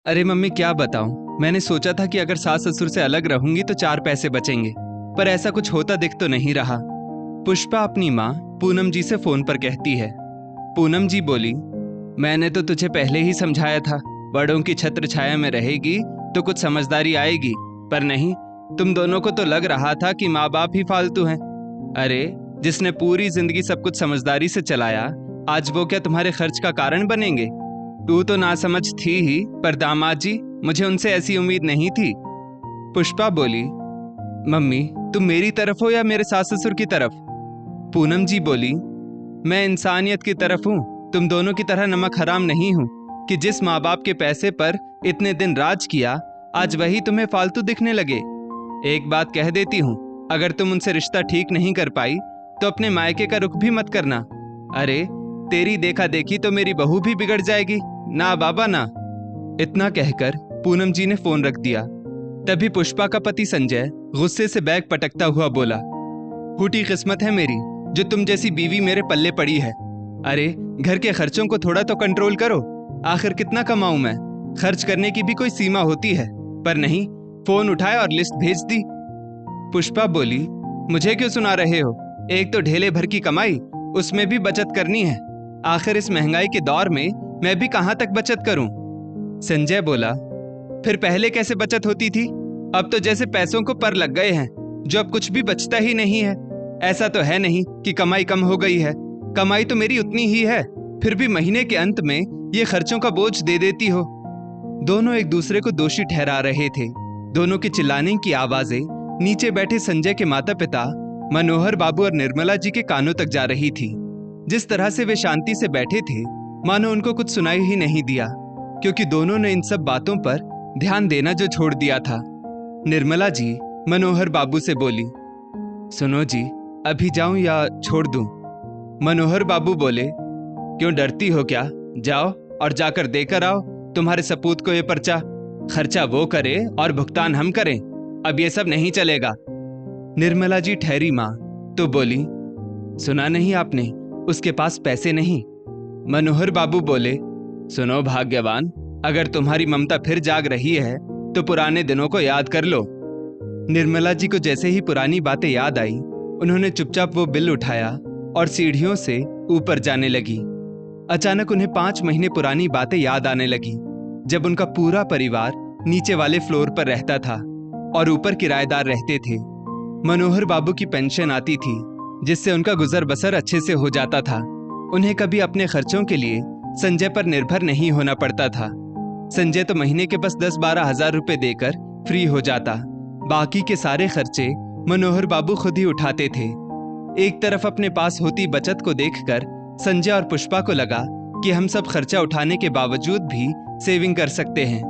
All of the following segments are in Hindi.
अरे मम्मी क्या बताऊं, मैंने सोचा था कि अगर सास ससुर से अलग रहूंगी तो 4 पैसे बचेंगे, पर ऐसा कुछ होता दिख तो नहीं रहा। पुष्पा अपनी माँ पूनम जी से फोन पर कहती है। पूनम जी बोली, मैंने तो तुझे पहले ही समझाया था, बड़ों की छत्र छाया में रहेगी तो कुछ समझदारी आएगी, पर नहीं, तुम दोनों को तो लग रहा था कि माँ बाप ही फालतू हैं। अरे जिसने पूरी जिंदगी सब कुछ समझदारी से चलाया, आज वो क्या तुम्हारे खर्च का कारण बनेंगे? तू तो नासमझ थी ही, पर दामाद जी, मुझे उनसे ऐसी उम्मीद नहीं थी। पुष्पा बोली, मम्मी तुम मेरी तरफ हो या मेरे सास ससुर की तरफ? पूनम जी बोली, मैं इंसानियत की तरफ हूँ, तुम दोनों की तरह नमक हराम नहीं हूँ कि जिस माँ बाप के पैसे पर इतने दिन राज किया, आज वही तुम्हें फालतू दिखने लगे। एक बात कह देती हूँ, अगर तुम उनसे रिश्ता ठीक नहीं कर पाई तो अपने मायके का रुख भी मत करना। अरे तेरी देखा देखी तो मेरी बहू भी बिगड़ जाएगी, ना बाबा ना। इतना कहकर पूनम जी ने फोन रख दिया। तभी पुष्पा का पति संजय गुस्से से बैग पटकता हुआ बोला, फूटी किस्मत है मेरी जो तुम जैसी बीवी मेरे पल्ले पड़ी है। अरे घर के खर्चों को थोड़ा तो कंट्रोल करो, आखिर कितना कमाऊं मैं? खर्च करने की भी कोई सीमा होती है, पर नहीं, फोन उठाए और लिस्ट भेज दी। पुष्पा बोली, मुझे क्यों सुना रहे हो? एक तो ढेले भर की कमाई, उसमें भी बचत करनी है। आखिर इस महंगाई के दौर में मैं भी कहां तक बचत करूं? संजय बोला, फिर पहले कैसे बचत होती थी? अब तो जैसे पैसों को पर लग गए हैं, जो अब कुछ भी बचता ही नहीं है। ऐसा तो है नहीं कि कमाई कम हो गई है, कमाई तो मेरी उतनी ही है, फिर भी महीने के अंत में ये खर्चों का बोझ दे देती हो। दोनों एक दूसरे को दोषी ठहरा रहे थे। दोनों के चिल्लाने की आवाजें नीचे बैठे संजय के माता पिता मनोहर बाबू और निर्मला जी के कानों तक जा रही थी। जिस तरह से वे शांति से बैठे थे, मानो उनको कुछ सुनाई ही नहीं दिया, क्योंकि दोनों ने इन सब बातों पर ध्यान देना जो छोड़ दिया था। निर्मला जी मनोहर बाबू से बोली, सुनो जी, अभी जाऊं या छोड़ दूं? मनोहर बाबू बोले, क्यों डरती हो क्या? जाओ और जाकर देकर आओ तुम्हारे सपूत को ये पर्चा। खर्चा वो करे और भुगतान हम करें, अब ये सब नहीं चलेगा। निर्मला जी ठहरी मां तो बोली, सुना नहीं आपने, उसके पास पैसे नहीं। मनोहर बाबू बोले, सुनो भाग्यवान, अगर तुम्हारी ममता फिर जाग रही है तो पुराने दिनों को याद कर लो। निर्मला जी को जैसे ही पुरानी बातें याद आई, उन्होंने चुपचाप वो बिल उठाया और सीढ़ियों से ऊपर जाने लगी। अचानक उन्हें 5 महीने पुरानी बातें याद आने लगी, जब उनका पूरा परिवार नीचे वाले फ्लोर पर रहता था और ऊपर किराएदार रहते थे। मनोहर बाबू की पेंशन आती थी, जिससे उनका गुजर बसर अच्छे से हो जाता था। उन्हें कभी अपने खर्चों के लिए संजय पर निर्भर नहीं होना पड़ता था। संजय तो महीने के बस 10-12 हजार रुपए देकर फ्री हो जाता, बाकी के सारे खर्चे मनोहर बाबू खुद ही उठाते थे। एक तरफ अपने पास होती बचत को देखकर संजय और पुष्पा को लगा कि हम सब खर्चा उठाने के बावजूद भी सेविंग कर सकते हैं।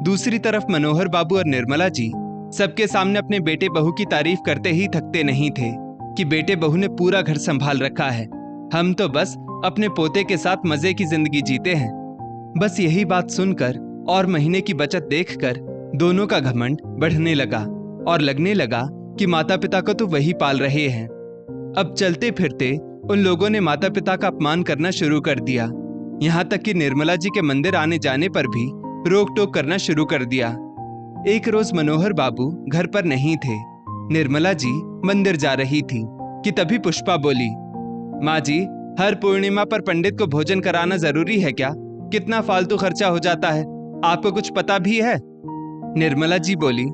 दूसरी तरफ मनोहर बाबू और निर्मला जी सबके सामने अपने बेटे बहू की तारीफ करते ही थकते नहीं थे कि बेटे बहू ने पूरा घर संभाल रखा है, हम तो बस अपने पोते के साथ मजे की जिंदगी जीते हैं। बस यही बात सुनकर और महीने की बचत देखकर दोनों का घमंड बढ़ने लगा और लगने लगा कि माता पिता को तो वही पाल रहे हैं। अब चलते फिरते उन लोगों ने माता पिता का अपमान करना शुरू कर दिया, यहाँ तक कि निर्मला जी के मंदिर आने जाने पर भी रोक टोक करना शुरू कर दिया। एक रोज मनोहर बाबू घर पर नहीं थे, निर्मला जी मंदिर जा रही थी कि तभी पुष्पा बोली, माँ जी, हर पूर्णिमा पर पंडित को भोजन कराना जरूरी है क्या? कितना फालतू खर्चा हो जाता है, आपको कुछ पता भी है? निर्मला जी बोली,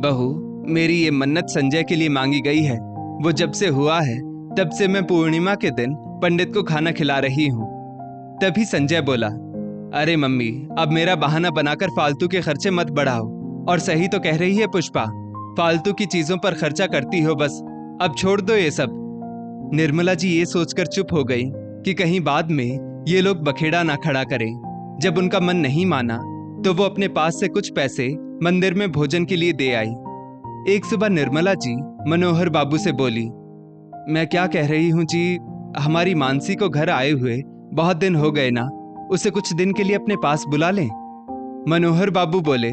बहू, मेरी ये मन्नत संजय के लिए मांगी गई है, वो जब से हुआ है तब से मैं पूर्णिमा के दिन पंडित को खाना खिला रही हूँ। तभी संजय बोला, अरे मम्मी, अब मेरा बहाना बनाकर फालतू के खर्चे मत बढ़ाओ। और सही तो कह रही है पुष्पा, फालतू की चीजों पर खर्चा करती हो बस, अब छोड़ दो ये सब। निर्मला जी ये सोचकर चुप हो गई कि कहीं बाद में ये लोग बखेड़ा ना खड़ा करें। जब उनका मन नहीं माना तो वो अपने पास से कुछ पैसे मंदिर में भोजन के लिए दे आई। एक सुबह निर्मला जी मनोहर बाबू से बोली, मैं क्या कह रही हूँ जी, हमारी मानसी को घर आए हुए बहुत दिन हो गए ना, उसे कुछ दिन के लिए अपने पास बुला लें। मनोहर बाबू बोले,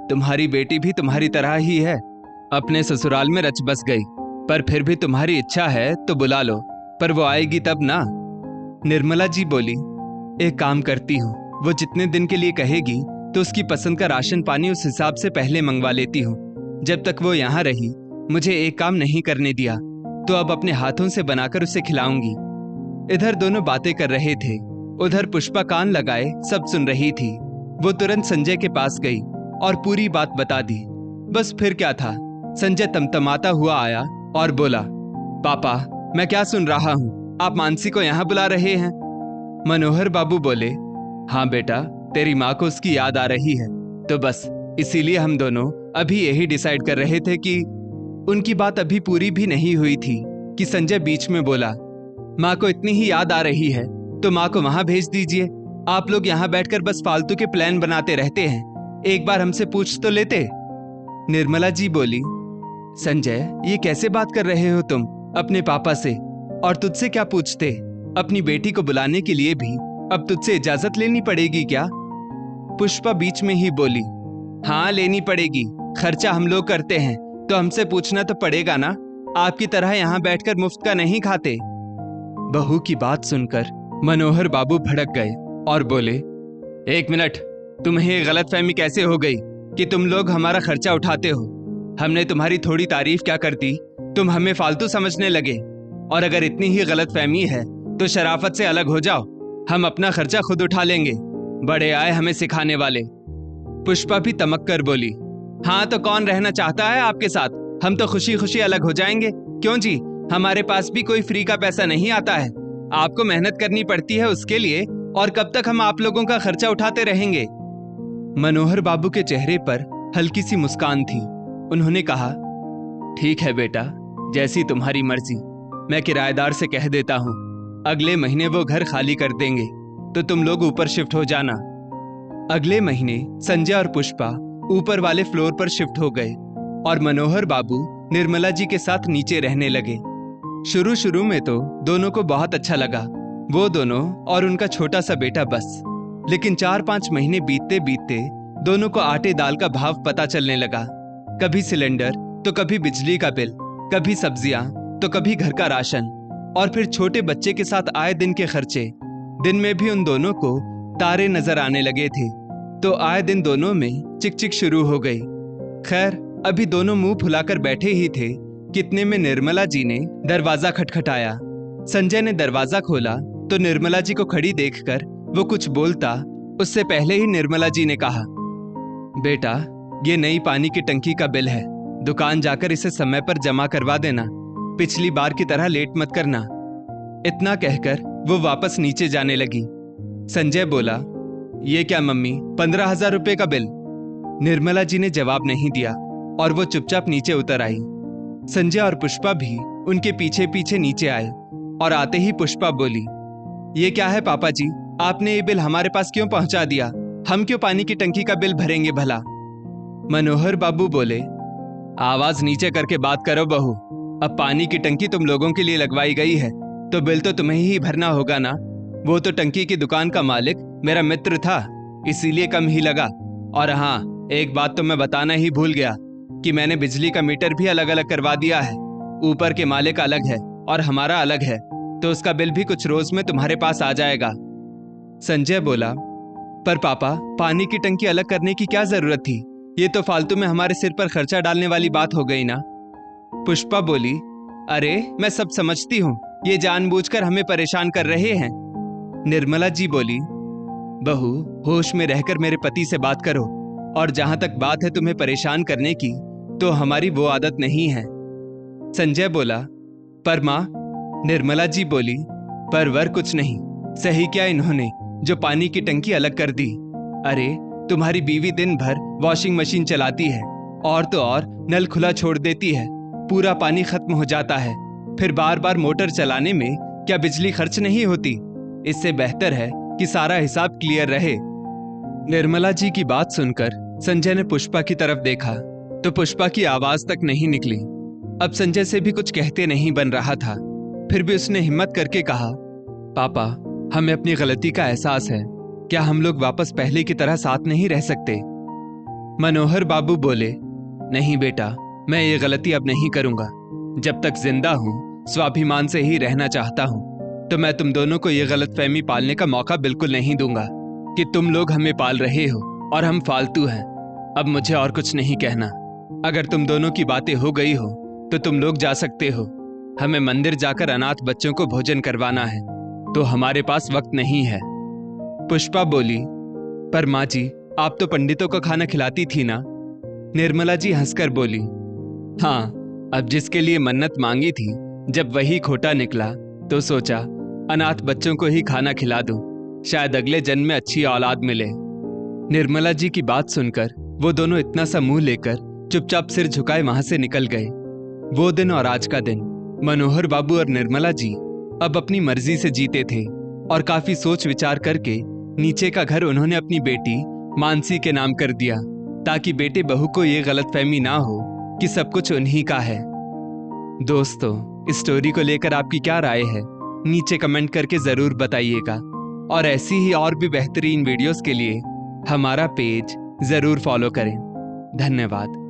तुम्हारी बेटी भी तुम्हारी तरह ही है, अपने ससुराल में रच बस गई, पर फिर भी तुम्हारी इच्छा है तो बुला लो, पर वो आएगी तब ना। निर्मला जी बोली, एक काम करती हूँ, वो जितने दिन के लिए कहेगी तो उसकी पसंद का राशन पानी उस हिसाब से पहले मंगवा लेती हूँ। जब तक वो यहाँ रही मुझे एक काम नहीं करने दिया, तो अब अपने हाथों से बनाकर उसे खिलाऊंगी। इधर दोनों बातें कर रहे थे, उधर पुष्पा कान लगाए सब सुन रही थी। वो तुरंत संजय के पास गई और पूरी बात बता दी। बस फिर क्या था, संजय तमतमाता हुआ आया और बोला, पापा मैं क्या सुन रहा हूँ, आप मानसी को यहाँ बुला रहे हैं? मनोहर बाबू बोले, हाँ बेटा, तेरी माँ को उसकी याद आ रही है, तो बस इसीलिए हम दोनों अभी यही डिसाइड कर रहे थे कि। उनकी बात अभी पूरी भी नहीं हुई थी कि संजय बीच में बोला, माँ को इतनी ही याद आ रही है तो माँ को वहां भेज दीजिए। आप लोग यहाँ बैठकर बस फालतू के प्लान बनाते रहते हैं, एक बार हमसे पूछ तो लेते। निर्मला जी बोली, संजय ये कैसे बात कर रहे हो तुम अपने पापा से, और तुझसे क्या पूछते? अपनी बेटी को बुलाने के लिए भी अब तुझसे इजाजत लेनी पड़ेगी क्या? पुष्पा बीच में ही बोली, हाँ लेनी पड़ेगी, खर्चा हम लोग करते हैं तो हमसे पूछना तो पड़ेगा ना, आपकी तरह यहाँ बैठकर मुफ्त का नहीं खाते। बहू की बात सुनकर मनोहर बाबू भड़क गए और बोले, एक मिनट, तुम्हें ये गलतफहमी कैसे हो गई कि तुम लोग हमारा खर्चा उठाते हो? हमने तुम्हारी थोड़ी तारीफ क्या करती, तुम हमें फालतू समझने लगे। और अगर इतनी ही गलतफहमी है तो शराफत से अलग हो जाओ, हम अपना खर्चा खुद उठा लेंगे, बड़े आए हमें सिखाने वाले। पुष्पा भी तमक कर बोली, हाँ तो कौन रहना चाहता है आपके साथ, हम तो खुशी खुशी अलग हो जाएंगे। क्यों जी, हमारे पास भी कोई फ्री का पैसा नहीं आता है, आपको मेहनत करनी पड़ती है उसके लिए, और कब तक हम आप लोगों का खर्चा उठाते रहेंगे? मनोहर बाबू के चेहरे पर हल्की सी मुस्कान थी। उन्होंने कहा, ठीक है बेटा, जैसी तुम्हारी मर्जी। मैं किराएदार से कह देता हूँ अगले महीने वो घर खाली कर देंगे, तो तुम लोग ऊपर शिफ्ट हो जाना। अगले महीने संजय और पुष्पा ऊपर वाले फ्लोर पर शिफ्ट हो गए और मनोहर बाबू निर्मला जी के साथ नीचे रहने लगे। शुरू शुरू में तो दोनों को बहुत अच्छा लगा, वो दोनों और उनका छोटा सा बेटा बस। लेकिन 4-5 महीने बीतते बीतते दोनों को आटे दाल का भाव पता चलने लगा। कभी सिलेंडर तो कभी बिजली का बिल, कभी सब्जियां तो कभी घर का राशन, और फिर छोटे बच्चे के साथ आए दिन के खर्चे। दिन में भी उन दोनों को तारे नजर आने लगे थे, तो आए दिन दोनों में चिक-चिक शुरू हो गई। खैर अभी दोनों मुंह फुलाकर बैठे ही थे, कितने में निर्मला जी ने दरवाजा खटखटाया। संजय ने दरवाजा खोला तो निर्मला जी को खड़ी देखकर वो कुछ बोलता उससे पहले ही निर्मला जी ने कहा, बेटा ये नई पानी की टंकी का बिल है, दुकान जाकर इसे समय पर जमा करवा देना, पिछली बार की तरह लेट मत करना। इतना कहकर वो वापस नीचे जाने लगी। संजय बोला, ये क्या मम्मी, 15,000 रुपए का बिल? निर्मला जी ने जवाब नहीं दिया और वो चुपचाप नीचे उतर आई। संजय और पुष्पा भी उनके पीछे पीछे नीचे आए और आते ही पुष्पा बोली, ये क्या है पापा जी, आपने ये बिल हमारे पास क्यों पहुंचा दिया? हम क्यों पानी की टंकी का बिल भरेंगे भला? मनोहर बाबू बोले, आवाज नीचे करके बात करो बहू, अब पानी की टंकी तुम लोगों के लिए लगवाई गई है तो बिल तो तुम्हें ही भरना होगा ना। वो तो टंकी की दुकान का मालिक मेरा मित्र था, इसीलिए कम ही लगा। और हाँ, एक बात तो मैं बताना ही भूल गया कि मैंने बिजली का मीटर भी अलग अलग करवा दिया है। ऊपर के मालिक अलग है और हमारा अलग है, तो उसका बिल भी कुछ रोज में तुम्हारे पास आ जाएगा। संजय बोला, पर पापा पानी की टंकी अलग करने की क्या जरूरत थी? ये तो फालतू में हमारे सिर पर खर्चा डालने वाली बात हो गई ना। पुष्पा बोली, अरे मैं सब समझती हूँ, ये जानबूझकर हमें परेशान कर रहे हैं। निर्मला जी बोली, बहू होश में रहकर मेरे पति से बात करो, और जहां तक बात है तुम्हें परेशान करने की, तो हमारी वो आदत नहीं है। संजय बोला, पर माँ। निर्मला जी बोली, पर वर कुछ नहीं, सही क्या इन्होंने जो पानी की टंकी अलग कर दी। अरे तुम्हारी बीवी दिन भर वॉशिंग मशीन चलाती है और तो और नल खुला छोड़ देती है, पूरा पानी खत्म हो जाता है, फिर बार बार मोटर चलाने में क्या बिजली खर्च नहीं होती? इससे बेहतर है कि सारा हिसाब क्लियर रहे। निर्मला जी की बात सुनकर संजय ने पुष्पा की तरफ देखा तो पुष्पा की आवाज तक नहीं निकली। अब संजय से भी कुछ कहते नहीं बन रहा था, फिर भी उसने हिम्मत करके कहा, पापा हमें अपनी गलती का एहसास है, क्या हम लोग वापस पहले की तरह साथ नहीं रह सकते? मनोहर बाबू बोले, नहीं बेटा, मैं ये गलती अब नहीं करूंगा। जब तक जिंदा हूं स्वाभिमान से ही रहना चाहता हूं, तो मैं तुम दोनों को ये गलतफहमी पालने का मौका बिल्कुल नहीं दूंगा कि तुम लोग हमें पाल रहे हो और हम फालतू हैं। अब मुझे और कुछ नहीं कहना। अगर तुम दोनों की बातें हो गई हो तो तुम लोग जा सकते हो। हमें मंदिर जाकर अनाथ बच्चों को भोजन करवाना है, तो हमारे पास वक्त नहीं है। पुष्पा बोली, पर माँ जी, आप तो पंडितों को खाना खिलाती थी ना। निर्मला जी हंसकर बोली, हाँ, अब जिसके लिए मन्नत मांगी थी, जब वही खोटा निकला तो सोचा अनाथ बच्चों को ही खाना खिला दूं, शायद अगले जन्म में अच्छी औलाद मिले। निर्मला जी की बात सुनकर वो दोनों इतना सा मुंह लेकर चुपचाप सिर झुकाए वहां से निकल गए। वो दिन और आज का दिन मनोहर बाबू और निर्मला जी अब अपनी मर्जी से जीते थे और काफी सोच विचार करके नीचे का घर उन्होंने अपनी बेटी मानसी के नाम कर दिया, ताकि बेटे बहू को ये गलतफहमी ना हो कि सब कुछ उन्हीं का है। दोस्तों, इस स्टोरी को लेकर आपकी क्या राय है, नीचे कमेंट करके जरूर बताइएगा। और ऐसी ही और भी बेहतरीन वीडियोस के लिए हमारा पेज जरूर फॉलो करें। धन्यवाद।